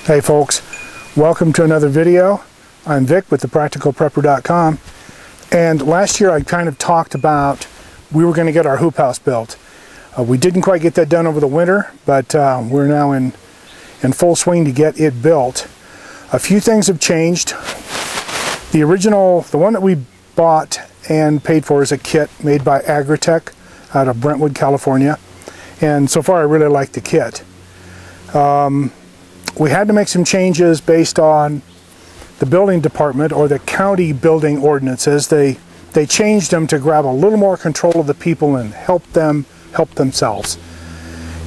Hey folks, welcome to another video. I'm Vic with thepracticalprepper.com, and last year I kind of talked about we were going to get our hoop house built. We didn't quite get that done over the winter, but we're now in full swing to get it built. A few things have changed. The one that we bought and paid for is a kit made by Agritech out of Brentwood, California, and so far I really like the kit. We had to make some changes based on the building department or the county building ordinances. They changed them to grab a little more control of the people and help them help themselves.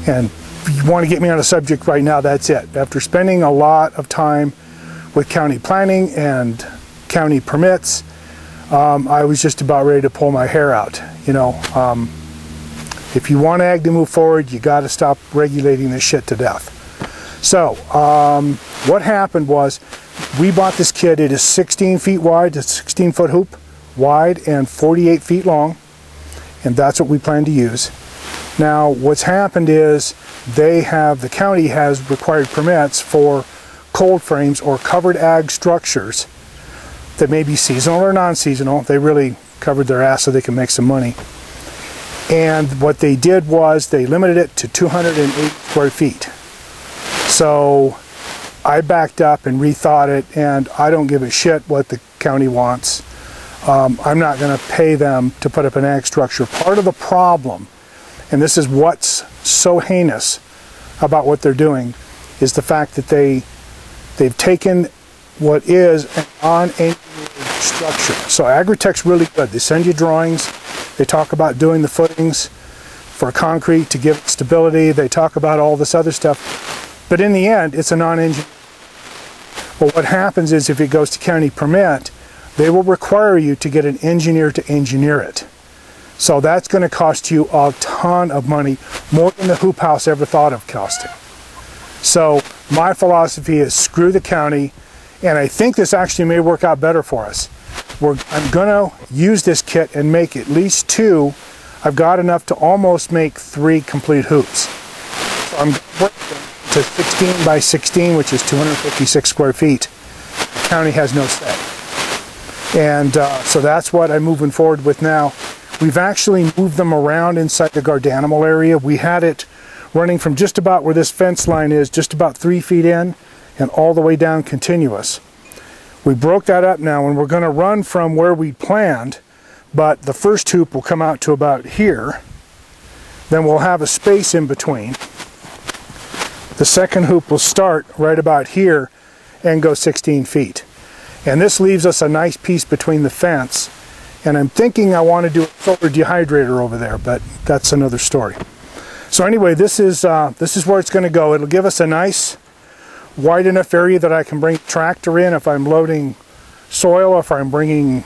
And if you want to get me on a subject right now, that's it. After spending a lot of time with county planning and county permits, I was just about ready to pull my hair out. You know, if you want ag to move forward, you got to stop regulating this shit to death. So, what happened was, we bought this kit. It is 16 feet wide, it's a 16-foot hoop wide and 48 feet long, and that's what we plan to use. Now, what's happened is, the county has required permits for cold frames or covered ag structures that may be seasonal or non-seasonal. They really covered their ass so they can make some money. And what they did was, they limited it to 208 square feet. So I backed up and rethought it, and I don't give a shit what the county wants. I'm not going to pay them to put up an ag structure. Part of the problem, and this is what's so heinous about what they're doing, is the fact that they've taken what is an unengineered structure. So Agritech's really good. They send you drawings. They talk about doing the footings for concrete to give it stability. They talk about all this other stuff. But in the end, it's a non-engineered. Well, what happens is, if it goes to county permit, they will require you to get an engineer to engineer it. So that's going to cost you a ton of money, more than the hoop house ever thought of costing. So my philosophy is screw the county, and I think this actually may work out better for us. I'm going to use this kit and make at least 2. I've got enough to almost make 3 complete hoops. So I'm working to 16 by 16, which is 256 square feet. The county has no say. And so that's what I'm moving forward with now. We've actually moved them around inside the Gardanimal area. We had it running from just about where this fence line is, just about 3 feet in, and all the way down continuous. We broke that up now, and we're going to run from where we planned, but the first hoop will come out to about here. Then we'll have a space in between. The second hoop will start right about here and go 16 feet. And this leaves us a nice piece between the fence. And I'm thinking I want to do a solar dehydrator over there, but that's another story. So anyway, this is where it's going to go. It'll give us a nice wide enough area that I can bring a tractor in if I'm loading soil, if I'm bringing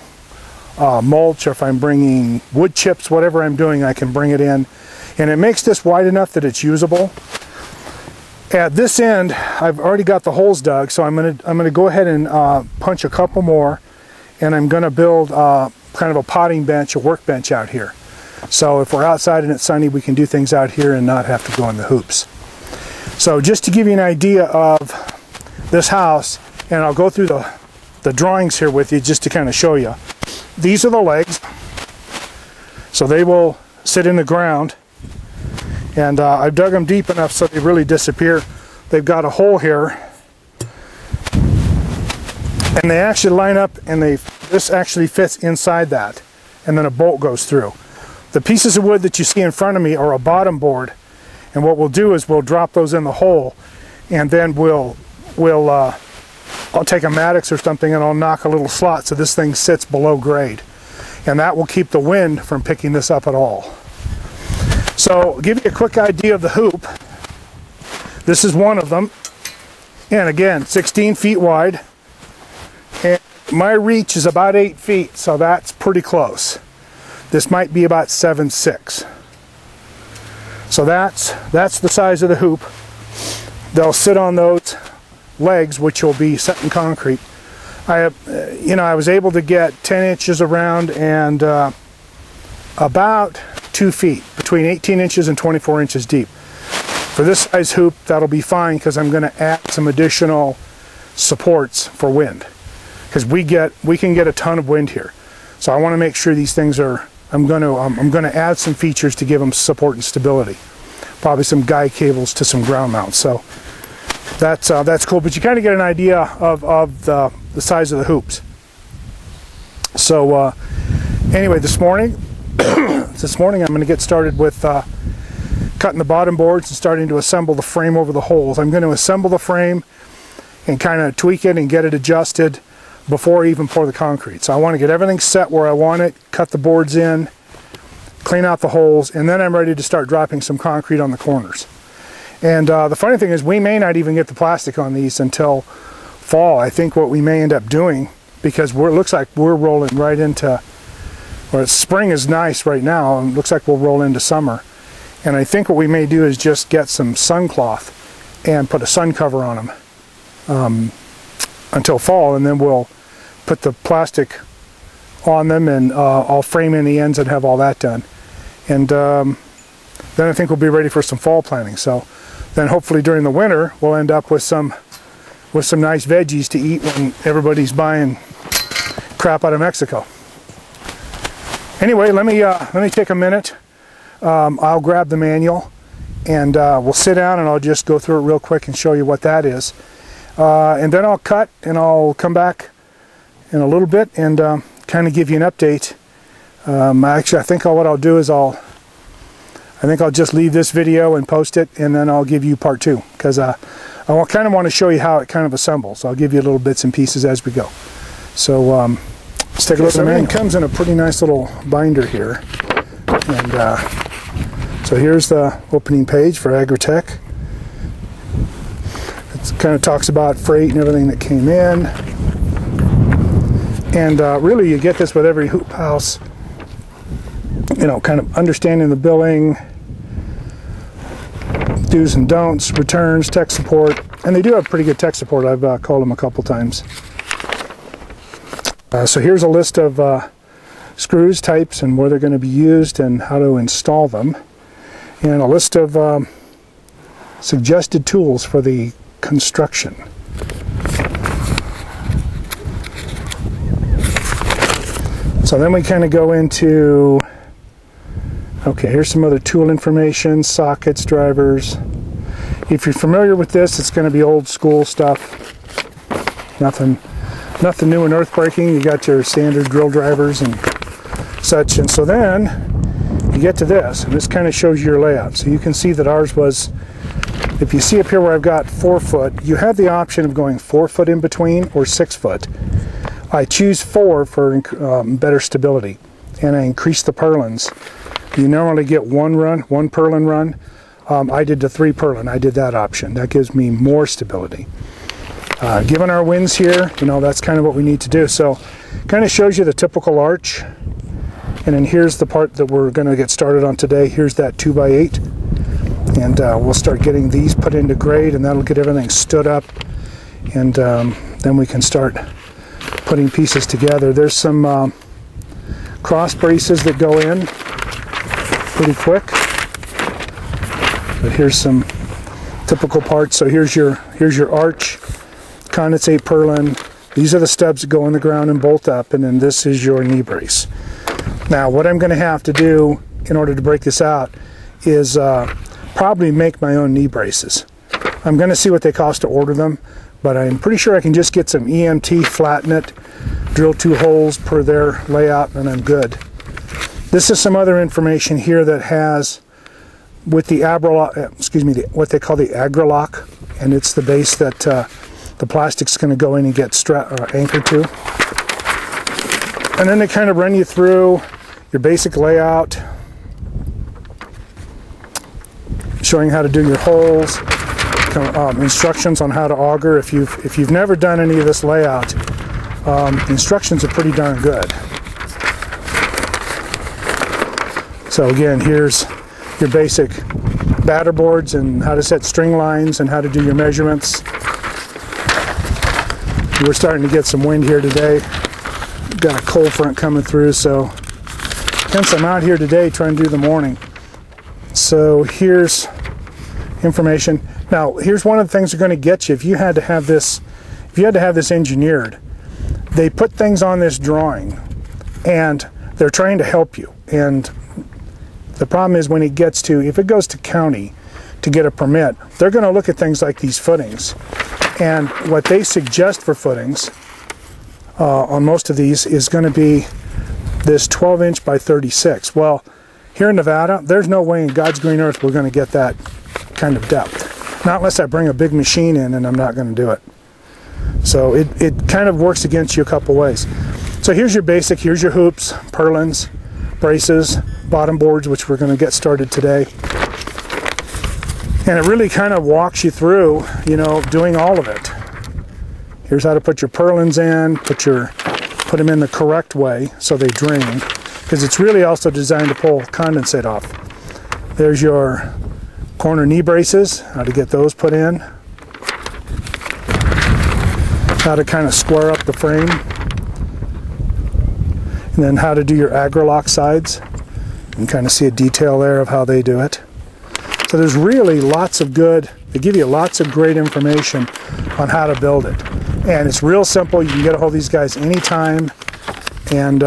mulch, or if I'm bringing wood chips, whatever I'm doing, I can bring it in. And it makes this wide enough that it's usable. At this end, I've already got the holes dug, so I'm gonna go ahead and punch a couple more, and I'm gonna build kind of a potting bench, a workbench out here. So if we're outside and it's sunny, we can do things out here and not have to go in the hoops. So just to give you an idea of this house, and I'll go through the drawings here with you just to kind of show you. These are the legs, so they will sit in the ground. And I've dug them deep enough so they really disappear. They've got a hole here, and they actually line up, and this actually fits inside that, and then a bolt goes through. The pieces of wood that you see in front of me are a bottom board, and what we'll do is we'll drop those in the hole, and then I'll take a Maddox or something and I'll knock a little slot so this thing sits below grade, and that will keep the wind from picking this up at all. So, I'll give you a quick idea of the hoop. This is one of them, and again, 16 feet wide, and my reach is about 8 feet, so that's pretty close. This might be about 7'6". So that's the size of the hoop. They'll sit on those legs, which will be set in concrete. I was able to get 10 inches around and about 2 feet, between 18 inches and 24 inches deep. For this size hoop, that'll be fine because I'm going to add some additional supports for wind, because we can get a ton of wind here. So I want to make sure these things are. I'm going to add some features to give them support and stability. Probably some guide cables to some ground mounts. So that's cool. But you kind of get an idea of the size of the hoops. So anyway, this morning I'm going to get started with cutting the bottom boards and starting to assemble the frame over the holes. I'm going to assemble the frame and kind of tweak it and get it adjusted before I even pour the concrete. So I want to get everything set where I want it, cut the boards in, clean out the holes, and then I'm ready to start dropping some concrete on the corners. And the funny thing is, we may not even get the plastic on these until fall. I think what we may end up doing, because it looks like we're rolling right into, well, spring is nice right now, and it looks like we'll roll into summer. And I think what we may do is just get some sun cloth and put a sun cover on them until fall, and then we'll put the plastic on them, and I'll frame in the ends and have all that done. And then I think we'll be ready for some fall planting. So then hopefully during the winter we'll end up with some nice veggies to eat when everybody's buying crap out of Mexico. Anyway, let me take a minute. I'll grab the manual and we'll sit down and I'll just go through it real quick and show you what that is. And then I'll cut and I'll come back in a little bit and kind of give you an update. Actually, I think what I'll do is I'll just leave this video and post it, and then I'll give you part 2, because I kind of want to show you how it kind of assembles. I'll give you little bits and pieces as we go. So let's take a look at the manual. Everything comes in a pretty nice little binder here, and so here's the opening page for Agritech. It kind of talks about freight and everything that came in. And really you get this with every hoop house, you know, kind of understanding the billing, do's and don'ts, returns, tech support. And they do have pretty good tech support. I've called them a couple times. So here's a list of screws, types, and where they're going to be used and how to install them. And a list of suggested tools for the construction. So then we kind of go into, okay, here's some other tool information, sockets, drivers. If you're familiar with this, it's going to be old school stuff. Nothing new and earth-breaking. You got your standard drill drivers and such. And so then you get to this, and this kind of shows you your layout. So you can see that ours was, if you see up here where I've got 4 foot, you have the option of going 4 foot in between or 6 foot. I choose 4 for better stability, and I increase the purlins. You normally get one purlin run. I did the 3 purlin. I did that option. That gives me more stability. Given our winds here, you know, that's kind of what we need to do. So kind of shows you the typical arch, and then here's the part that we're going to get started on today. Here's that 2x8, and we'll start getting these put into grade, and that'll get everything stood up, and then we can start putting pieces together. There's some cross braces that go in pretty quick, but here's some typical parts. So here's your arch, condensate purlin. These are the stubs that go in the ground and bolt up, and then this is your knee brace. Now what I'm going to have to do in order to break this out is probably make my own knee braces. I'm going to see what they cost to order them, but I'm pretty sure I can just get some EMT, flatten it, drill 2 holes per their layout, and I'm good. This is some other information here that has, with the what they call the Agri-Lock, and it's the base that the plastic's going to go in and get anchored to. And then they kind of run you through your basic layout, showing how to do your holes, instructions on how to auger. If you've never done any of this layout, the instructions are pretty darn good. So again, here's your basic batter boards and how to set string lines and how to do your measurements. We're starting to get some wind here today. Got a cold front coming through, so hence I'm out here today trying to do the morning. So here's information. Now, here's one of the things they're going to get you if you had to have this engineered. They put things on this drawing, and they're trying to help you. And the problem is when it gets to, if it goes to county to get a permit, they're going to look at things like these footings. And what they suggest for footings on most of these is going to be this 12-inch by 36. Well, here in Nevada, there's no way in God's green earth we're going to get that kind of depth. Not unless I bring a big machine in, and I'm not going to do it. So it kind of works against you a couple ways. So here's your basic, here's your hoops, purlins, braces, bottom boards, which we're going to get started today. And it really kind of walks you through, you know, doing all of it. Here's how to put your purlins in, put them in the correct way so they drain, because it's really also designed to pull condensate off. There's your corner knee braces, how to get those put in, how to kind of square up the frame, and then how to do your AgriLock sides. You can kind of see a detail there of how they do it. So there's really lots of good, they give you lots of great information on how to build it. And it's real simple. You can get a hold of these guys anytime, and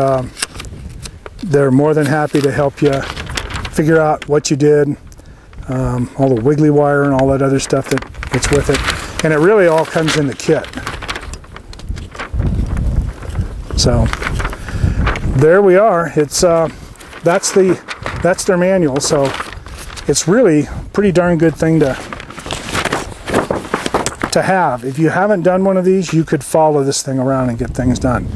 they're more than happy to help you figure out what you did, all the wiggly wire and all that other stuff that's with it. And it really all comes in the kit. So there we are. It's that's their manual. So it's really a pretty darn good thing to have. If you haven't done one of these, you could follow this thing around and get things done.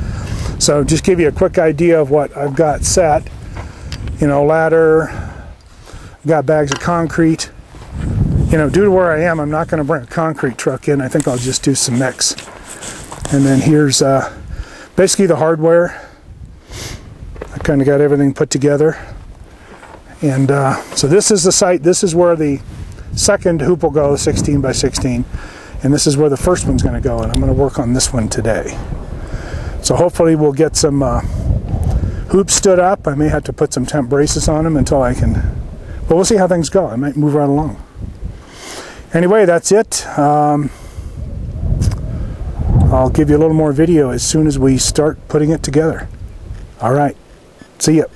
So just give you a quick idea of what I've got set. You know, ladder, I've got bags of concrete. You know, due to where I am, I'm not going to bring a concrete truck in. I think I'll just do some mix. And then here's basically the hardware. I kind of got everything put together. And so this is the site. This is where the second hoop will go, 16 by 16. And this is where the first one's going to go. And I'm going to work on this one today. So hopefully we'll get some hoops stood up. I may have to put some temp braces on them until I can. But we'll see how things go. I might move right along. Anyway, that's it. I'll give you a little more video as soon as we start putting it together. All right. See ya.